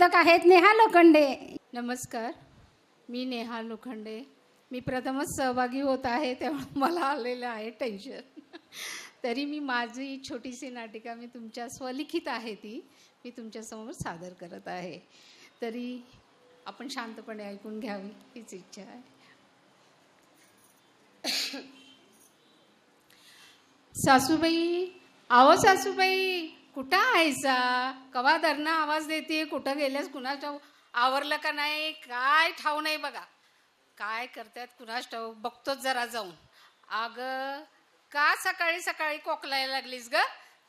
संवादक आहेत नेहा लोखंडे. नमस्कार, मी नेहा लोखंडे. मी प्रथमच सहभागी होत आहे, त्यामुळे मला आलेलं आहे टेन्शन. तरी मी माझी छोटीशी नाटिका मी तुमच्या स्वलिखित आहे ती मी तुमच्यासमोर सादर करत आहे. तरी आपण शांतपणे ऐकून घ्यावी हीच इच्छा आहे. सासूबाई, आहो सासूबाई, कुठं आहेसा? कवा धरणं आवाज देते, कुठं गेल्यास कुणास ठाऊ. आवरलं का नाही काय ठाऊ नाही बघा. काय करतात कुणास ठाऊ, बघतोच जरा जाऊन. अगं का सकाळी सकाळी कोकलायला लागलीस ग?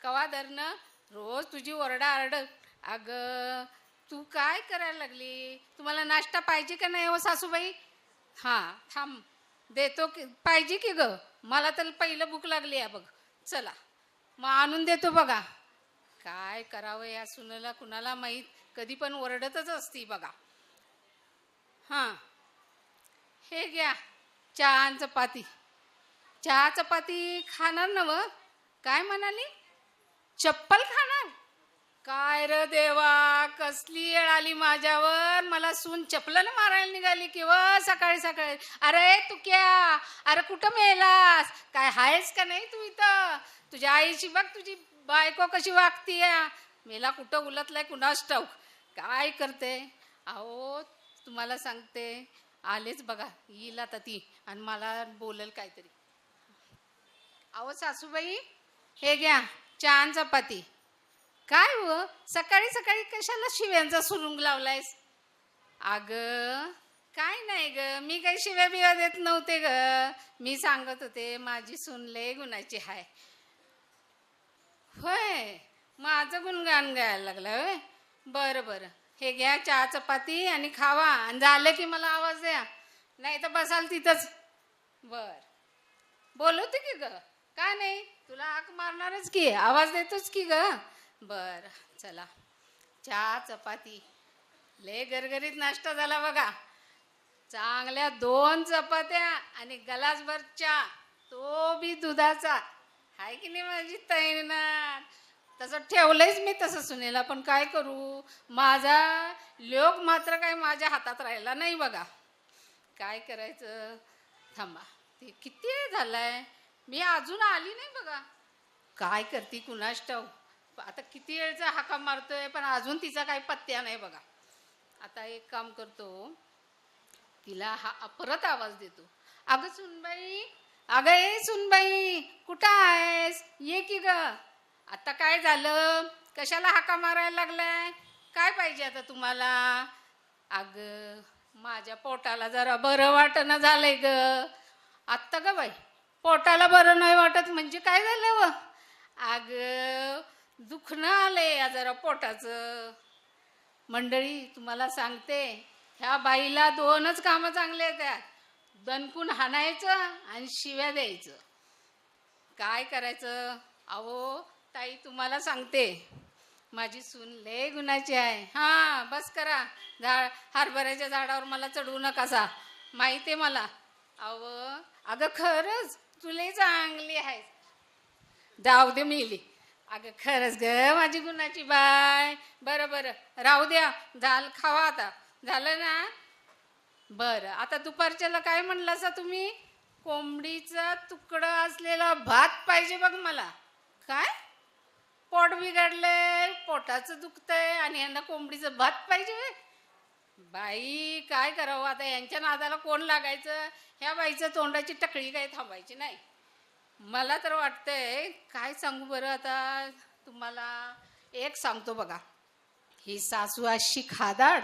कवा धरणं रोज तुझी ओरडाआरड. अगं तू काय करायला लागली? तुम्हाला नाश्ता पाहिजे का नाही हो सासूबाई? हां थांब देतो की, पाहिजे की ग? मला तर पहिलं भूक लागली आहे बघ. चला मग आणून देतो बघा. काय करावं या सुनेला कुणाला माहीत, कधी पण ओरडतच असती बघा. हां हे घ्या चहा आणि चपाती. चहा चपाती खाणार नव? काय म्हणाली? चप्पल खाणार? काय र देवा, कसली येळ आली माझ्यावर. मला सून चपलन मारायला निघाली किंवा सकाळी सकाळी. अरे तू क्या, अरे कुठं मेलास? काय हायस का नाही तू इथं? तुझ्या आईची बघ, तुझी बायको कशी वागतीय. मेला कुठं उलटलाय कुणास ठाऊक. काय करते? अहो तुम्हाला सांगते, आलेच बघा, येईल आता ती आणि मला बोलेल काहीतरी. अहो सासूबाई, हे घ्या चहा आणि चपाती. काय हो सकाळी सकाळी कशाला शिव्यांचा सुरुंग लावलायस? अगं काय नाही ग, मी काही शिव्या बिव्या देत नव्हते ग. मी सांगत होते माझी सून लय गुणाची हाय. होय, माझं गुणगान गायला लागलं होय. बरं बरं, हे घ्या चहा चपाती आणि खावा, आणि झालं की मला आवाज द्या, नाही तर बसाल तिथंच. बर बोलवते की ग? का नाही, तुला हाक मारणारच की, आवाज देतोच की ग. बर चला, चहा चपाती. लय गरगरीत नाश्ता झाला बघा. चांगल्या 2 चपात्या आणि गलासभर चहा, तो बी दुधाचा. हाय की नाही माझी तैनात? तसं ठेवलंयच मी तसं सुनेला, पण काय करू, माझा लोक मात्र काय माझ्या हातात राहिला नाही बघा. काय करायचं, थांबा. ते किती वेळ झालाय, मी अजून आली नाही बघा. काय करते कुणास ठाऊक. आता किती वेळचा हाका मारतोय, पण अजून तिचा काही पत्त्या नाही बघा. आता एक काम करतो, तिला परत आवाज देतो. अगं सुनबाई, अगं ए सुनबाई, कुठं आहेस? ये की ग. आता काय झालं, कशाला हाका मारायला लागलाय? काय पाहिजे आता तुम्हाला? अगं माझ्या पोटाला जरा बरं वाटणं झालंय ग. आत्ता ग बाई, पोटाला बरं नाही वाटत म्हणजे काय झालं व? अगं दुखणं आलंय जरा पोटाचं. मंडळी तुम्हाला सांगते, ह्या बाईला 2च कामं चांगले आहेत, दणकून हाणायचं आणि शिव्या द्यायचं. काय करायचं? अहो ताई तुम्हाला सांगते, माझी सून लय गुणाची आहे. हां बस करा, हरभऱ्याच्या झाडावर मला चढवू नकासा, माहिती आहे मला. अगं खरंच तुला चांगली आहे. जाऊ दे मेली. अगं खरंच ग माझी गुणाची बाय. बरं बरं राहू द्या, झालं खावा आता. झालं ना? बरं आता दुपारच्याला काय म्हणलासा तुम्ही? कोंबडीचा तुकडा असलेला भात पाहिजे बघ मला. काय पोट बिघडलंय, पोटाचं दुखतंय आणि यांना कोंबडीचं भात पाहिजे? बाई काय करावं आता, यांच्या नादाला कोण लागायचं? ह्या बाईचं तोंडाची टकळी काही थांबायची नाही. मला तर वाटतंय, काय सांगू बरं आता तुम्हाला. एक सांगतो बघा, ही सासू अशी खादाड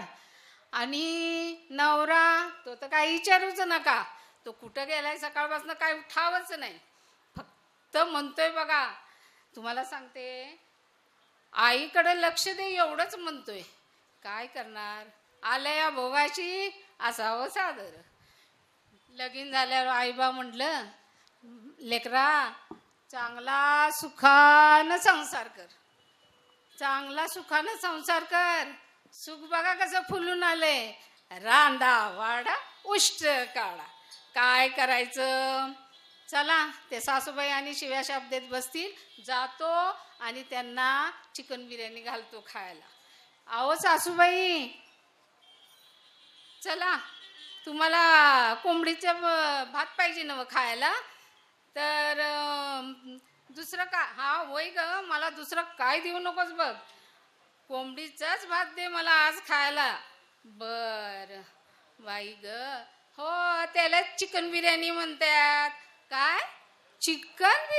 आणि नवरा तो तर काही विचारूच नका. तो कुठं गेलाय सकाळपासून काय उठावच नाही, फक्त म्हणतोय बघा. तुम्हाला सांगते, आईकडे लक्ष दे एवढंच म्हणतोय. काय करणार, आलया भोगाशी असावं सादर. लगीन झाल्यावर आईबा म्हटलं, लेकरा चांगला सुखानं संसार कर, चांगला सुखानं संसार कर. सुख बघा कसं फुलून आले, रांदा वाडा उष्ट काढा. काय करायचं? चला ते सासूबाई आणि शिव्या शाप देत बसतील, जातो आणि त्यांना चिकन बिर्याणी घालतो खायला. अहो सासूबाई, चला, तुम्हाला कोंबडीचं भात पाहिजे ना खायला? तर दुसरं का, हा होय ग, मला दुसरं काय देऊ नकोस बघ, कोंबडीचाच भात दे मला आज खायला. बर बाई ग. हो, त्याला चिकन बिर्याणी म्हणतात. काय? चिकन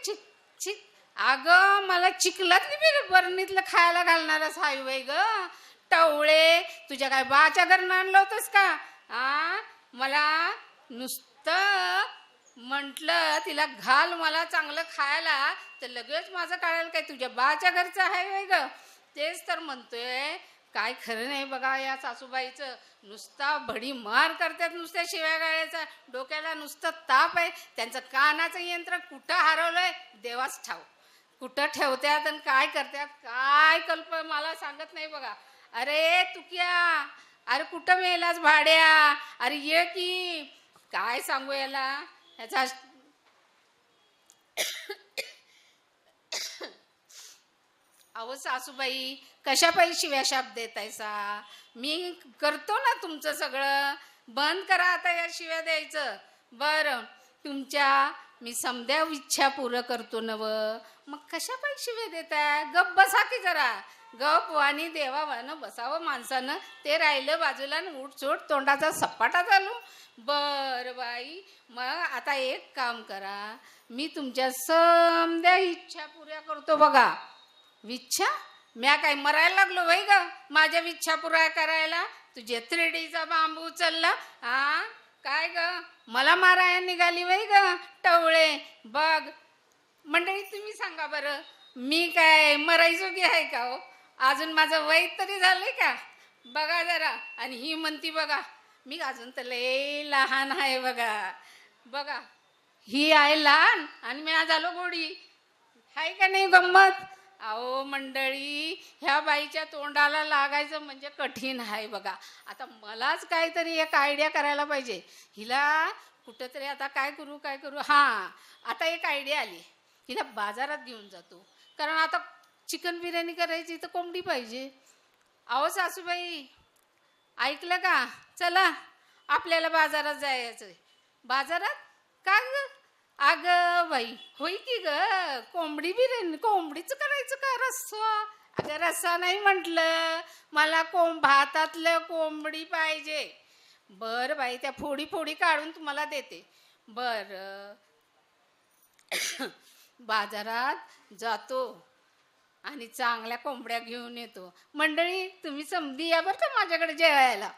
चिक चिक अगं, मला चिखलातली बरणीतलं खायला घालणारच हाय वय ग. टवळे, तुझ्या काय बाच्या घरनं आणलं होतंस का? मला नुसतं म्हटलं तिला घाल मला चांगलं खायला, तर लगेच माझं काढायला काय तुझ्या बाच्या घरचं आहे वय ग. तेच तर म्हणतोय, काय खरं नाही बघा या सासूबाईचं. नुसता भडी मार करतात, नुसत्या शिव्या गाळ्याचा, डोक्याला नुसतं ताप आहे. त्यांचं कानाचं यंत्र कुठं हरवलंय देवाच ठाव. कुठं ठेवत्यात आणि काय करतात, काय मला सांगत नाही बघा. अरे तुक्या, अरे कुठं मेलाच भाड्या, अरे ये की. काय सांगू याला, याचा अहो सासूबाई, कशा पायी शिव्या शाप देतायसा? मी करतो ना तुमचं सगळं. बंद करा आता या शिव्या द्यायचं. बरं, तुमच्या मी समद्या इच्छा पुरं करतो नव, मग कशा पायी शिव्या देताय? गप बसा की जरा. गप वाणी देवावानं बसावं माणसानं. ते राहिलं बाजूला, उठसूट तोंडाचा सपाटा चालू. बर बाई, मग आता एक काम करा, मी तुमच्या समद्या इच्छा पुऱ्या करतो बघा. विच्छा? म्या काय मरायला लागलो वय ग माझ्या विच्छा पुरा करायला? तुझे 3Dचा बांबू उचलला, काय ग मला माराया निघाली वय ग टवळे? बघ मंडळी, तुम्ही सांगा बरं, मी काय मरायजोगी आहे का हो? अजून माझं वय तरी झालंय का? बघा जरा. आणि ही म्हणती बघा, मी अजून तर लय लहान आहे बघा. बघा, ही आहे लहान आणि मी आज आलो गोडी. आहे का नाही गंमत? अहो मंडळी, ह्या बाईच्या तोंडाला लागायचं म्हणजे कठीण आहे बघा. आता मलाच काहीतरी एक आयडिया करायला पाहिजे. हिला कुठंतरी आता काय करू काय करू. आता एक आयडिया आली. हिला बाजारात घेऊन जातो, कारण आता चिकन बिर्याणी करायची तर कोंबडी पाहिजे. अहो सासूबाई, ऐकलं का? चला, आपल्याला बाजारात जायचं. बाजारात का ग? अगं बाई, होय की ग, कोंबडी बिर्याणी. कोंबडीचं करायचं का रस्सा? अगं रस्सा नाही म्हटलं, मला भातातलं कोंबडी पाहिजे. बरं बाई, त्या फोडी फोडी काढून तुम्हाला देते. बरं बाजारात जातो आणि चांगल्या कोंबड्या घेऊन येतो. मंडळी, तुम्ही समधी या बरं का माझ्याकडे जेवायला.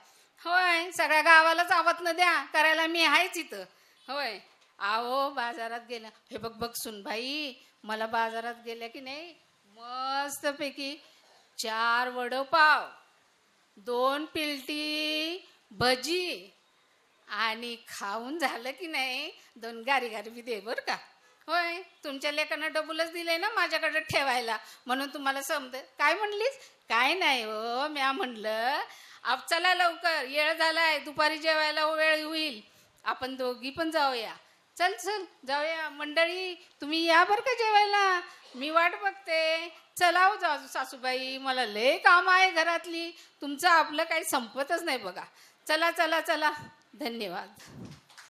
होय, सगळ्या गावालाच आवत न द्या करायला, मी आहेच इथं. होय. आहो बाजारात गेल्या, हे बघ बघ सुनबाई, मला बाजारात गेल्या की नाही मस्तपैकी 4 वडपाव, 2 पिलटी भजी, आणि खाऊन झालं की नाही 2 गारी गारी बी दे बरं का. होय, तुमच्या लेकांना डबलच दिलंय ना माझ्याकडे ठेवायला, म्हणून तुम्हाला समज. काय म्हणलीस? काय नाही हो, म्या म्हणलं अब चला लवकर, वेळ झालाय, दुपारी जेवायला वेळ होईल, आपण दोघी पण जाऊया. चल चल जाऊया. मंडळी, तुम्ही या बरं का जेवायला, मी वाट बघते. चला हो जाऊ सासूबाई, मला लय काम आहे घरातली. तुमचं आपलं काही संपतच नाही बघा. चला चला चला, धन्यवाद.